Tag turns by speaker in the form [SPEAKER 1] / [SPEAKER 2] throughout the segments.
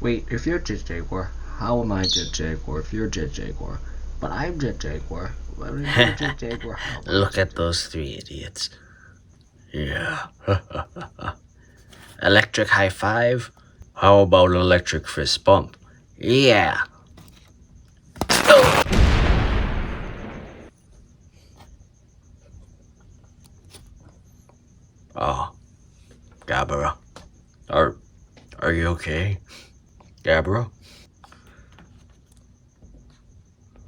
[SPEAKER 1] Wait, if you're Jet Jaguar, how am I Jet Jaguar if you're Jet Jaguar? But I'm Jet Jaguar. Well, if you're Jet Jaguar, how am I
[SPEAKER 2] Look
[SPEAKER 1] Jet
[SPEAKER 2] at those three idiots. Yeah. Electric high five? How about electric fist bump? Yeah. Oh, Gabara. Are you okay? Gabara?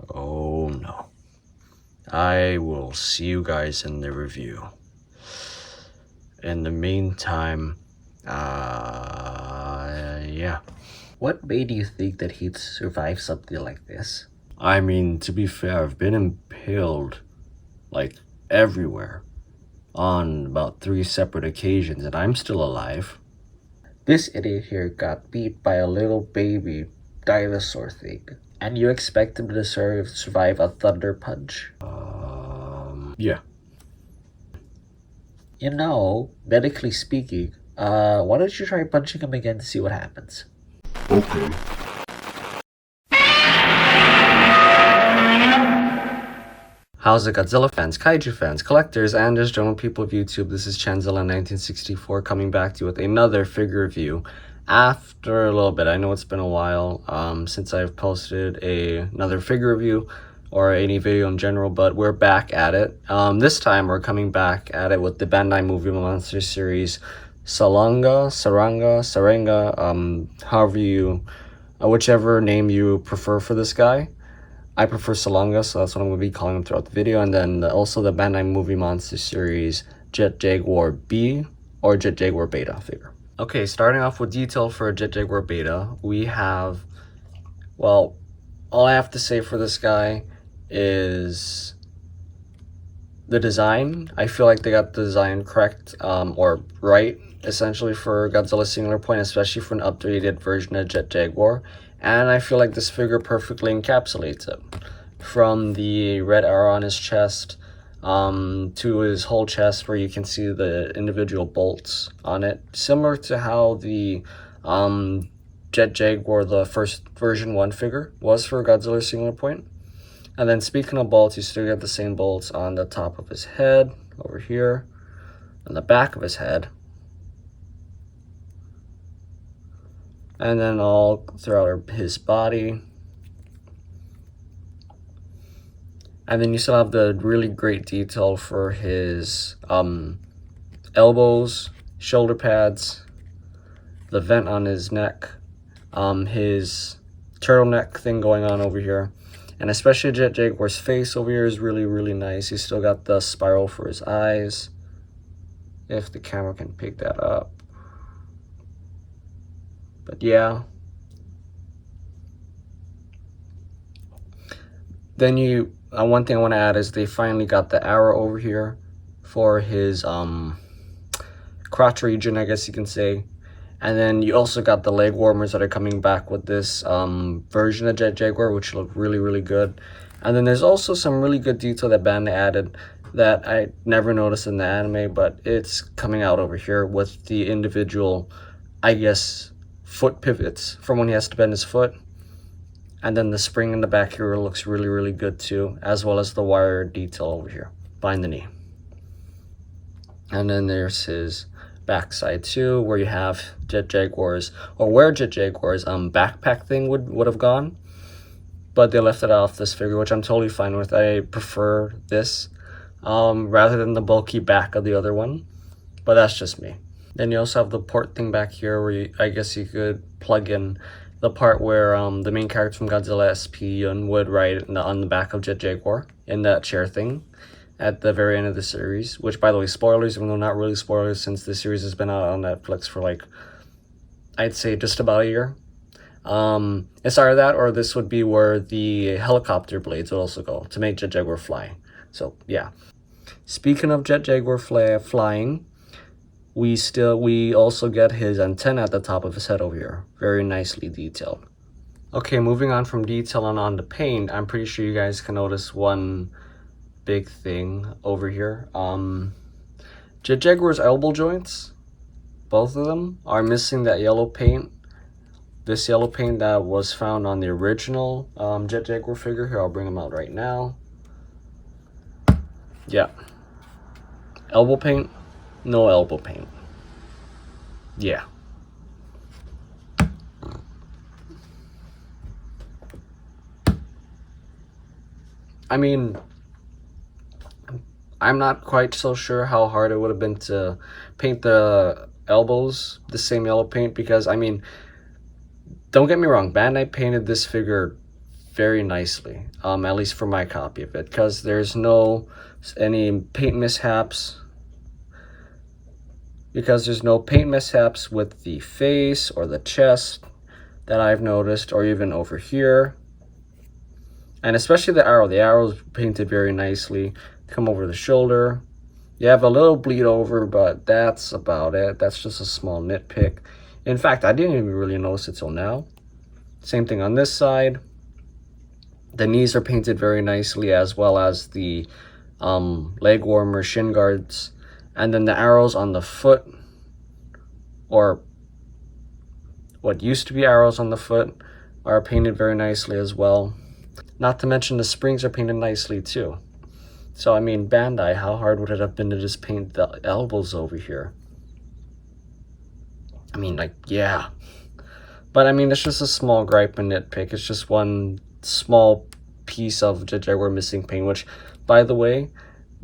[SPEAKER 2] Oh no. I will see you guys in the review. In the meantime, yeah.
[SPEAKER 1] What made you think that he'd survive something like this?
[SPEAKER 2] I mean, to be fair, I've been impaled, like, everywhere on about 3 separate occasions, and I'm still alive.
[SPEAKER 1] This idiot here got beat by a little baby dinosaur thing, and you expect him to survive a thunder punch?
[SPEAKER 2] Yeah.
[SPEAKER 1] You know, medically speaking, why don't you try punching him again to see what happens?
[SPEAKER 3] Okay.
[SPEAKER 2] How's it, Godzilla fans, Kaiju fans, collectors, and just general people of YouTube? This is Chanzilla1964 coming back to you with another figure review after a little bit. I know it's been a while since I've posted another figure review or any video in general, but we're back at it. This time we're coming back at it with the Bandai Movie Monster Series Salunga, Sarenga, however you, whichever name you prefer for this guy. I prefer Salunga, so that's what I'm going to be calling him throughout the video. And then also the Bandai Movie Monster Series Jet Jaguar B or Jet Jaguar Beta figure. Okay, starting off with detail for Jet Jaguar Beta, we have, well, all I have to say for this guy is the design. I feel like they got the design correct, or right, essentially, for Godzilla Singular Point, especially for an updated version of Jet Jaguar. And I feel like this figure perfectly encapsulates it. From the red arrow on his chest to his whole chest, where you can see the individual bolts on it. Similar to how the Jet Jaguar, the first version 1 figure, was for Godzilla Singular Point. And then speaking of bolts, you still get the same bolts on the top of his head, over here, on the back of his head. And then all throughout his body. And then you still have the really great detail for his elbows, shoulder pads, the vent on his neck, his turtleneck thing going on over here. And especially Jet Jaguar's face over here is really, really nice. He's still got the spiral for his eyes, if the camera can pick that up. But yeah. Then one thing I want to add is they finally got the arrow over here for his crotch region, I guess you can say. And then you also got the leg warmers that are coming back with this version of Jet Jaguar, which look really, really good. And then there's also some really good detail that Bandai added that I never noticed in the anime, but it's coming out over here with the individual, I guess, foot pivots from when he has to bend his foot. And then the spring in the back here looks really, really good too, as well as the wire detail over here behind the knee. And then there's his backside too, where you have Jet Jaguar's, or where Jet Jaguar's backpack thing would have gone. But they left it off this figure, which I'm totally fine with. I prefer this rather than the bulky back of the other one. But that's just me. Then you also have the port thing back here where I guess you could plug in the part where the main character from Godzilla SP Yun would ride on the back of Jet Jaguar in that chair thing at the very end of the series. Which, by the way, spoilers, even though not really spoilers, since the series has been out on Netflix for like, I'd say just about a year. It's either that or this would be where the helicopter blades would also go to make Jet Jaguar fly. So yeah. Speaking of Jet Jaguar flying, we also get his antenna at the top of his head over here. Very nicely detailed. Okay, moving on from detail and on to paint, I'm pretty sure you guys can notice one big thing over here. Jet Jaguar's elbow joints, both of them, are missing that yellow paint. this yellow paint that was found on the original Jet Jaguar figure. Here, I'll bring them out right now. Yeah. Elbow paint? No elbow paint. Yeah. I mean, I'm not quite so sure how hard it would have been to paint the elbows the same yellow paint, because I mean, don't get me wrong, Bandai painted this figure very nicely, at least for my copy of it, because there's no any paint mishaps. Because there's no paint mishaps with the face or the chest that I've noticed, or even over here. And especially the arrow. The arrow's painted very nicely. Come over the shoulder. You have a little bleed over, but that's about it. That's just a small nitpick. In fact, I didn't even really notice it till now. Same thing on this side. The knees are painted very nicely, as well as the leg warmer shin guards. And then the arrows on the foot, or what used to be arrows on the foot, are painted very nicely as well. Not to mention the springs are painted nicely too. So I mean, Bandai, how hard would it have been to just paint the elbows over here? I mean, like, yeah. But I mean, it's just a small gripe and nitpick. It's just one small piece of the Jaguar missing paint, which, by the way,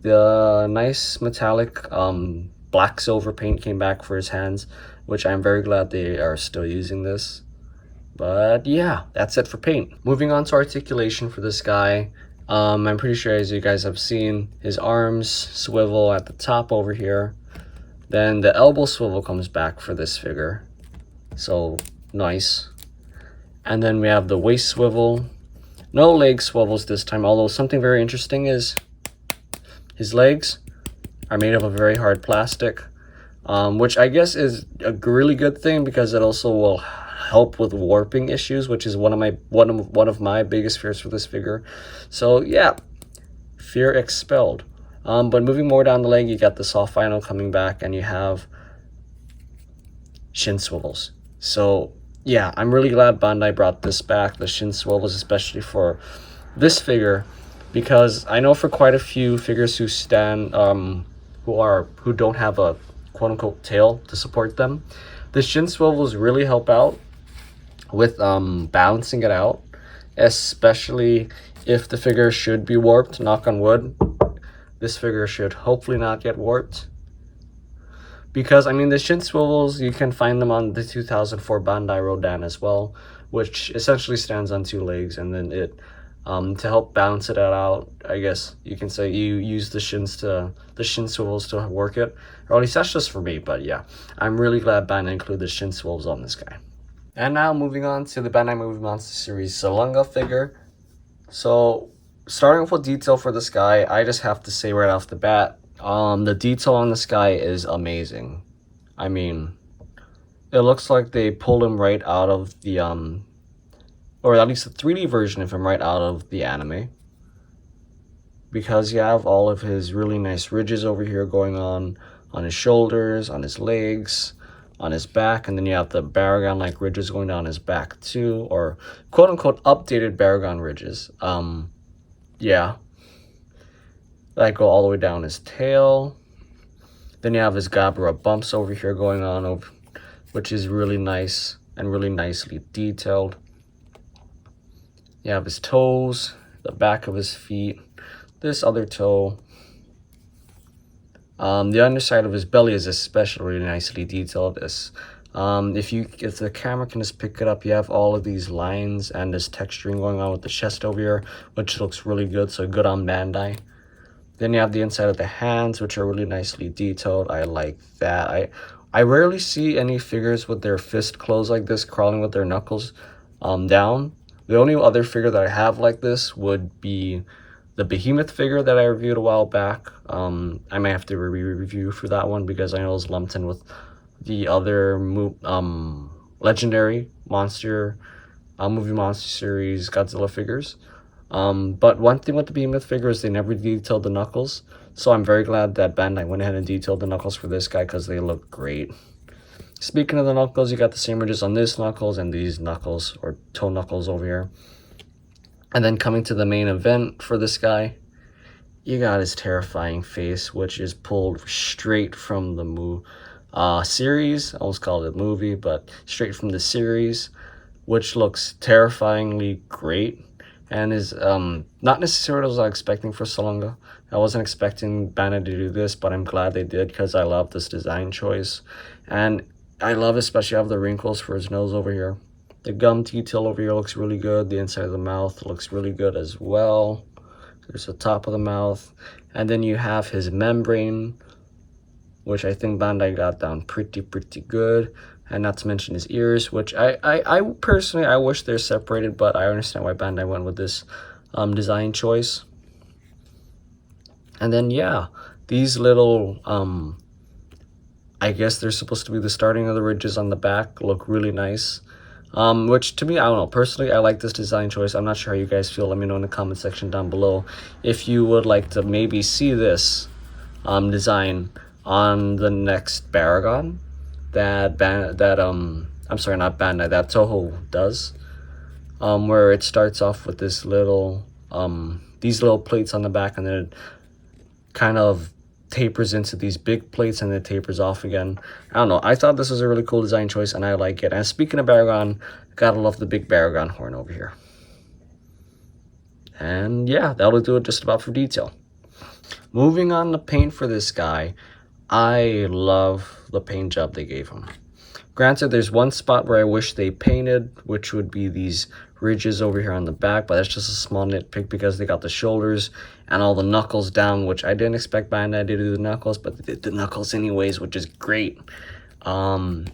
[SPEAKER 2] the nice metallic black silver paint came back for his hands, which I'm very glad they are still using this. But yeah, that's it for paint. Moving on to articulation for this guy. I'm pretty sure, as you guys have seen, his arms swivel at the top over here. Then the elbow swivel comes back for this figure. So nice. And then we have the waist swivel. No leg swivels this time, although something very interesting is his legs are made of a very hard plastic, which I guess is a really good thing, because it also will help with warping issues, which is one of my biggest fears for this figure. So yeah, fear expelled. But moving more down the leg, you got the soft vinyl coming back, and you have shin swivels. So yeah, I'm really glad Bandai brought this back, the shin swivels, especially for this figure, because I know for quite a few figures who stand who don't have a quote-unquote tail to support them, the shin swivels really help out with balancing it out, especially if the figure should be warped. Knock on wood, this figure should hopefully not get warped, because I mean, the shin swivels, you can find them on the 2004 Bandai Rodan as well, which essentially stands on two legs, and then it to help balance it out, I guess you can say, you use the shin swivels to work it, or at least that's just for me. But yeah, I'm really glad Bandai included the shin swivels on this guy. And now moving on to the Bandai Movie Monster Series Salunga figure. So starting off with detail for this guy, I just have to say right off the bat, the detail on this guy is amazing. I mean, it looks like they pulled him right out of the or at least the 3D version of him right out of the anime, because you have all of his really nice ridges over here going on his shoulders, on his legs, on his back, and then you have the Baragon like ridges going down his back too, or quote unquote updated Baragon ridges. Yeah, that go all the way down his tail. Then you have his Gabra bumps over here going on, which is really nice and really nicely detailed. You have his toes, the back of his feet, this other toe. The underside of his belly is especially really nicely detailed. If the camera can just pick it up, you have all of these lines and this texturing going on with the chest over here, which looks really good. So good on Bandai. Then you have the inside of the hands, which are really nicely detailed. I like that. I rarely see any figures with their fist closed like this, crawling with their knuckles down. The only other figure that I have like this would be the Behemoth figure that I reviewed a while back. I might have to review for that one, because I know it was lumped in with the other legendary monster movie monster series Godzilla figures. But one thing with the Behemoth figure is they never detailed the knuckles, so I'm very glad that Bandai went ahead and detailed the knuckles for this guy, because they look great. Speaking of the knuckles, you got the same ridges on this knuckles and these knuckles, or toe knuckles over here. And then coming to the main event for this guy, you got his terrifying face, which is pulled straight from the series. I almost called it a movie, but straight from the series, which looks terrifyingly great and is not necessarily what I was expecting for Salunga. I wasn't expecting Bandai to do this, but I'm glad they did because I love this design choice. And I love especially how the wrinkles for his nose over here. The gum detail over here looks really good. The inside of the mouth looks really good as well. There's the top of the mouth. And then you have his membrane, which I think Bandai got down pretty good. And not to mention his ears, which I personally, I wish they're separated, but I understand why Bandai went with this design choice. And then, yeah, these little, I guess they're supposed to be the starting of the ridges on the back, look really nice. Which to me, I don't know, personally, I like this design choice. I'm not sure how you guys feel. Let me know in the comment section down below if you would like to maybe see this design on the next Baragon that I'm sorry, not Bandai, that Toho does, where it starts off with this little these little plates on the back, and then it kind of tapers into these big plates and then tapers off again. I don't know, I thought this was a really cool design choice and I like it. And speaking of Baragon, gotta love the big Baragon horn over here. And yeah, that'll do it just about for detail. Moving on to paint for this guy, I love the paint job they gave him. Granted, there's one spot where I wish they painted, which would be these ridges over here on the back, but that's just a small nitpick because they got the shoulders and all the knuckles down, which I didn't expect Bandai to do the knuckles, but they did the knuckles anyways, which is great. And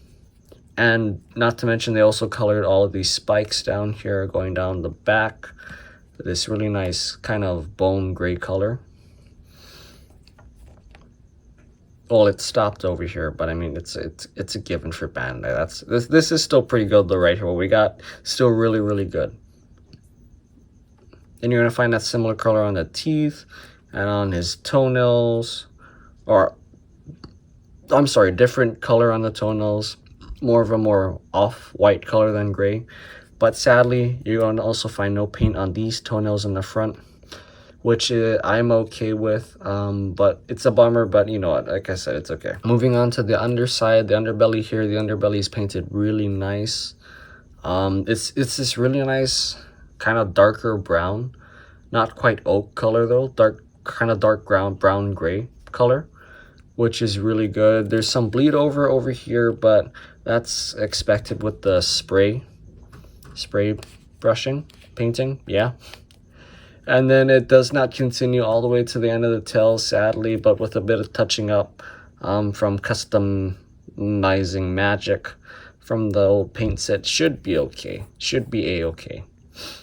[SPEAKER 2] not to mention, they also colored all of these spikes down here going down the back, this really nice kind of bone gray color. Well, it stopped over here, but I mean, it's a given for Bandai. This is still pretty good though, right here. What we got, still really good. And you're gonna find that similar color on the teeth and on his toenails, or I'm sorry, different color on the toenails, more of a more off-white color than gray. But sadly, you're going to also find no paint on these toenails in the front, which I'm okay with, but it's a bummer, but you know what, like I said, it's okay. Moving on to the underside, the underbelly here, the underbelly is painted really nice. It's this really nice kind of darker brown, not quite oak color though, kind of dark brown gray color, which is really good. There's some bleed over here, but that's expected with the spray brushing, painting, yeah. And then it does not continue all the way to the end of the tail, sadly, but with a bit of touching up from customizing magic from the old paint set, should be okay. Should be a-okay.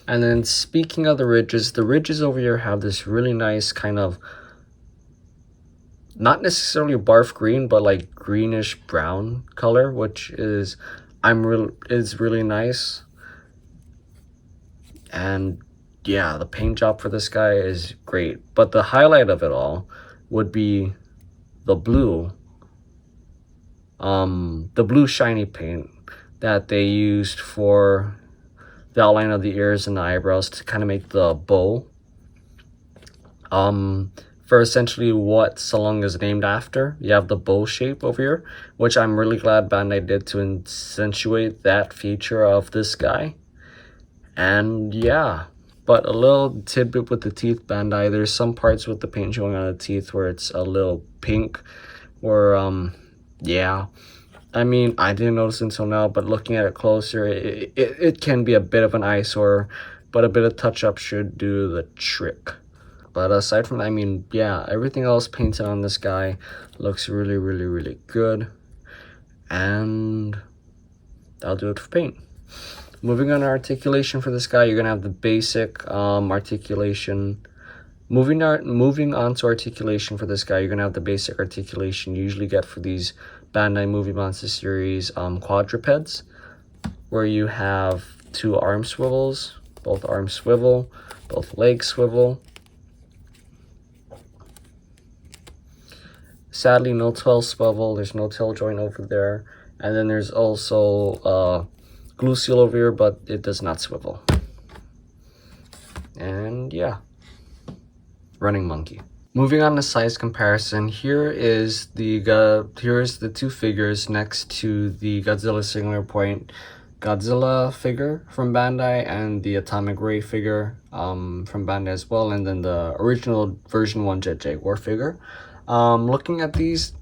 [SPEAKER 2] And then speaking of the ridges over here have this really nice kind of, not necessarily barf green, but like greenish brown color, which is really nice. And yeah, the paint job for this guy is great, but the highlight of it all would be the blue shiny paint that they used for the outline of the ears and the eyebrows to kind of make the bow for essentially what Salunga is named after. You have the bow shape over here, which I'm really glad Bandai did to accentuate that feature of this guy. And yeah, but a little tidbit with the teeth, Bandai, there's some parts with the paint showing on the teeth where it's a little pink, or yeah, I mean, I didn't notice until now, but looking at it closer, it can be a bit of an eyesore, but a bit of touch up should do the trick. But aside from that, I mean, yeah, everything else painted on this guy looks really good, and that'll do it for paint. Moving on to articulation for this guy, you're gonna have the basic articulation. Moving on to articulation for this guy, you're gonna have the basic articulation you usually get for these Bandai Movie Monster Series quadrupeds, where you have 2 arm swivels, both arms swivel, both legs swivel. Sadly, no tail swivel. There's no tail joint over there. And then there's also glue seal over here, but it does not swivel. And yeah, running monkey. Moving on to size comparison, here's the two figures next to the Godzilla Singular Point Godzilla figure from Bandai and the Atomic Ray figure from Bandai as well, and then the original version 1 Jet Jaguar figure. Looking at these,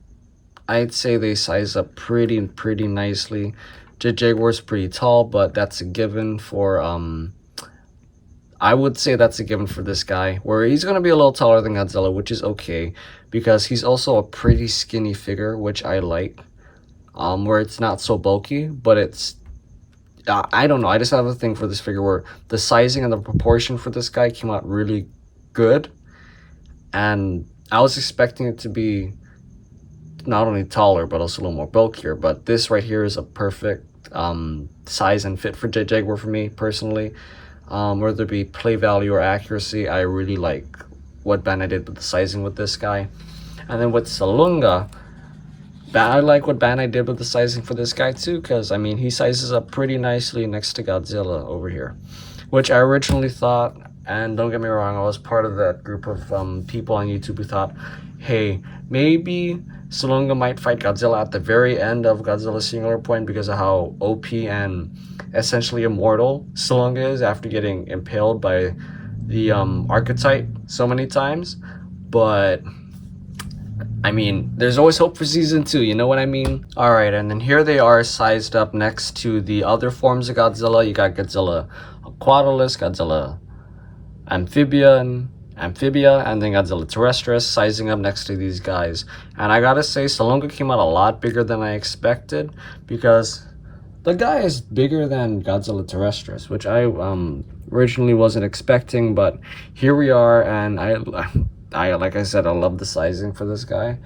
[SPEAKER 2] I'd say they size up pretty nicely. Jet Jaguar's pretty tall, but that's a given for I would say that's a given for this guy, where he's going to be a little taller than Godzilla, which is okay, because he's also a pretty skinny figure, which I like, where it's not so bulky, but it's, I don't know, I just have a thing for this figure where the sizing and the proportion for this guy came out really good, and I was expecting it to be not only taller, but also a little more bulkier, but this right here is a perfect size and fit for Jet Jaguar for me, personally. Whether it be play value or accuracy, I really like what Bandai did with the sizing with this guy. And then with Salunga, I like what Bandai did with the sizing for this guy too, because I mean he sizes up pretty nicely next to Godzilla over here, which I originally thought, and don't get me wrong, I was part of that group of people on YouTube who thought, hey, maybe Salunga might fight Godzilla at the very end of Godzilla Singular Point because of how OP and essentially immortal Salunga is after getting impaled by the archetype so many times. But I mean, there's always hope for season 2, you know what I mean? Alright, and then here they are sized up next to the other forms of Godzilla. You got Godzilla Aquatilus, Godzilla Amphibia, and then Godzilla Terrestris sizing up next to these guys. And I gotta say, Salunga came out a lot bigger than I expected, because the guy is bigger than Godzilla Terrestris, which I originally wasn't expecting, but here we are, and I like I said, I love the sizing for this guy.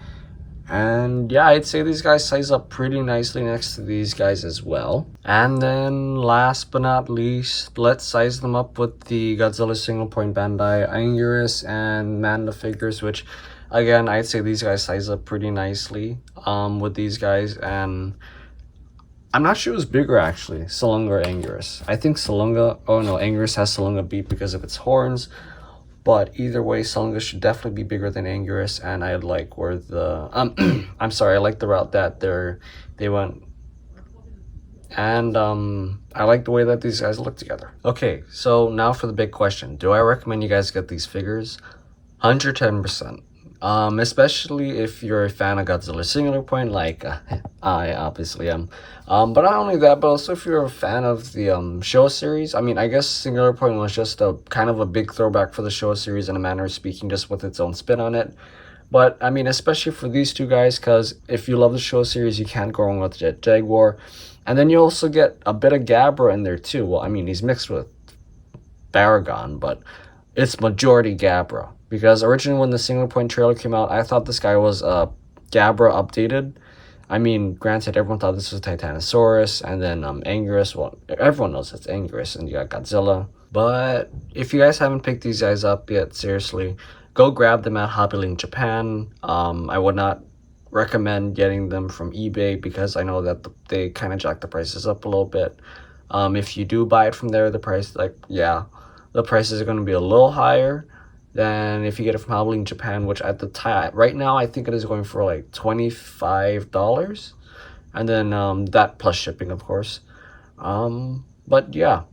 [SPEAKER 2] And yeah, I'd say these guys size up pretty nicely next to these guys as well. And then last but not least, let's size them up with the Godzilla Single Point Bandai Anguirus and Manda figures, which again, I'd say these guys size up pretty nicely with these guys. And I'm not sure who's bigger actually, Salunga or Anguirus. I think Salunga, oh no, Anguirus has Salunga beat because of its horns. But either way, Salunga should definitely be bigger than Anguirus, and I like where the I'm sorry, I like the route that they went, and I like the way that these guys look together. Okay, so now for the big question: do I recommend you guys get these figures? 110%. Especially if you're a fan of Godzilla Singular Point, like I obviously am. But not only that, but also if you're a fan of the show series. I mean, I guess Singular Point was just a kind of a big throwback for the show series in a manner of speaking, just with its own spin on it. But I mean, especially for these two guys, because if you love the show series, you can't go wrong with Jet Jaguar. And then you also get a bit of Gabra in there too. Well, I mean, he's mixed with Baragon, but it's majority Gabra. Because originally when the Singular Point trailer came out, I thought this guy was Gabra updated. I mean, granted, everyone thought this was Titanosaurus, and then Anguirus. Well, everyone knows it's Anguirus, and you got Godzilla. But if you guys haven't picked these guys up yet, seriously, go grab them at Hobby Link Japan. I would not recommend getting them from eBay because I know that they kind of jack the prices up a little bit. If you do buy it from there, the price, the prices are going to be a little higher than if you get it from Hobby Link Japan, which at the time, right now, I think it is going for like $25. And then that plus shipping, of course. But yeah,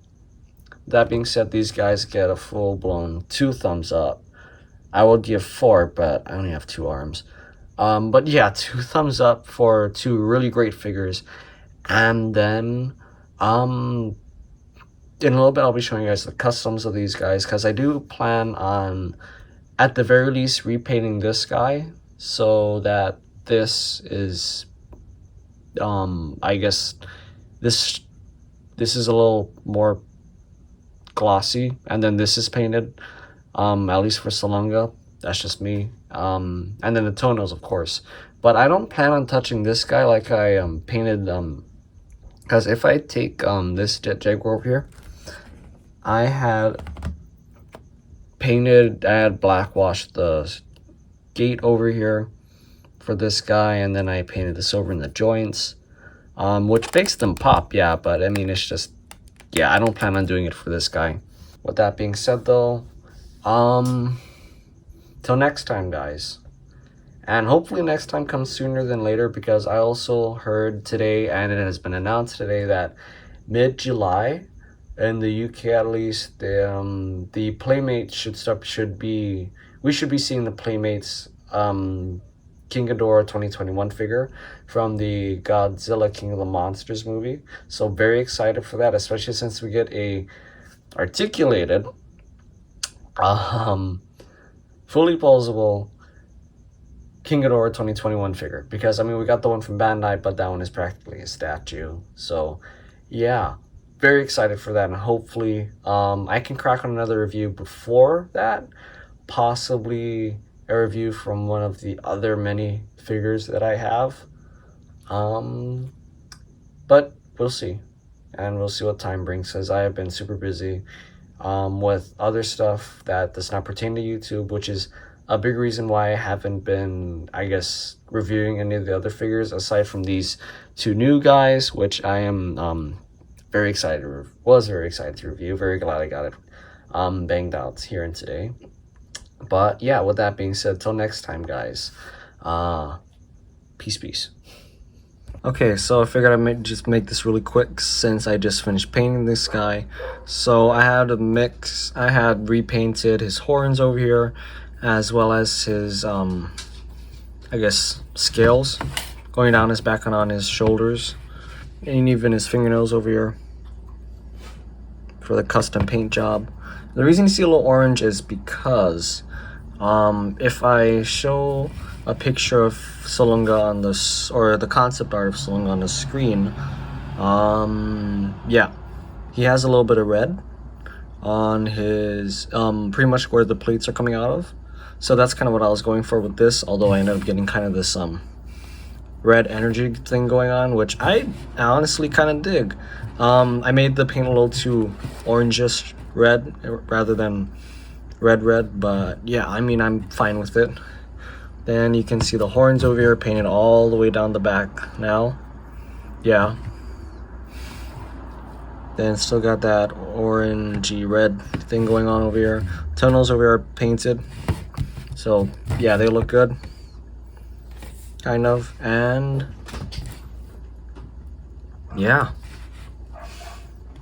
[SPEAKER 2] that being said, these guys get a full-blown 2 thumbs up. I would give 4, but I only have 2 arms. But yeah, 2 thumbs up for 2 really great figures. And then in a little bit, I'll be showing you guys the customs of these guys, because I do plan on, at the very least, repainting this guy so that this is, I guess, this is a little more glossy, and then this is painted, at least for Salunga. That's just me. And then the toenails, of course. But I don't plan on touching this guy like I painted, because if I take this Jet Jaguar over here, I had black washed the gate over here for this guy, and then I painted this over in the joints. which makes them pop, yeah, but I mean, it's just, yeah, I don't plan on doing it for this guy. With that being said, though, till next time, guys. And hopefully next time comes sooner than later, because I also heard today, and it has been announced today, that mid-July, in the UK at least, the Playmates we should be seeing the Playmates King Ghidorah 2021 figure from the Godzilla King of the Monsters movie. So very excited for that, especially since we get a articulated, fully posable King Ghidorah 2021 figure. Because I mean, we got the one from Bandai, but that one is practically a statue. So yeah, very excited for that, and hopefully I can crack on another review before that, possibly a review from one of the other many figures that I have, but we'll see, and we'll see what time brings, as I have been super busy with other stuff that does not pertain to YouTube, which is a big reason why I haven't been, I guess, reviewing any of the other figures aside from these two new guys, which I am was very excited to review. Very glad I got it banged out here and today. But yeah, with that being said, till next time, guys. Peace. Okay, so I figured I'd just make this really quick since I just finished painting this guy. So I had repainted his horns over here, as well as his, I guess, scales going down his back and on his shoulders, and even his fingernails over here for the custom paint job. The reason you see a little orange is because if I show a picture of Salunga on this, or the concept art of Salunga on the screen, yeah, he has a little bit of red on his, pretty much where the plates are coming out of. So that's kind of what I was going for with this, although I ended up getting kind of this red energy thing going on, which I honestly kind of dig. I made the paint a little too orangish red rather than red, but yeah, I mean, I'm fine with it. Then you can see the horns over here painted all the way down the back now. Yeah. Then still got that orangey red thing going on over here. Tunnels over here are painted. So yeah, they look good. Kind of. And yeah,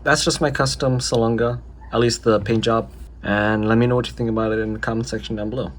[SPEAKER 2] that's just my custom Salunga, at least the paint job. And let me know what you think about it in the comment section down below.